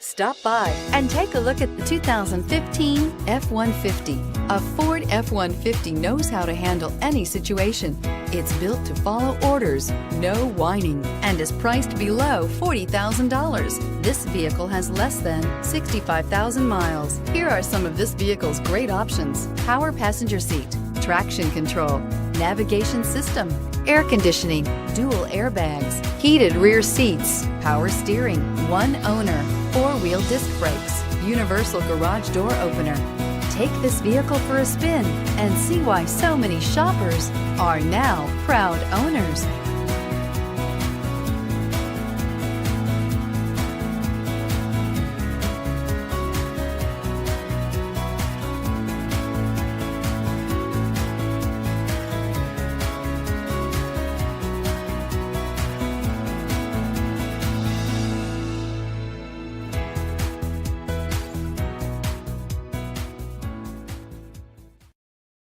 Stop by and take a look at the 2015 F-150. A Ford F-150 knows how to handle any situation. It's built to follow orders, no whining, and is priced below $40,000. This vehicle has less than 65,000 miles. Here are some of this vehicle's great options: power passenger seat, traction control, navigation system, air conditioning, dual airbags, heated rear seats, power steering, one owner, four-wheel disc brakes, universal garage door opener. Take this vehicle for a spin and see why so many shoppers are now proud owners.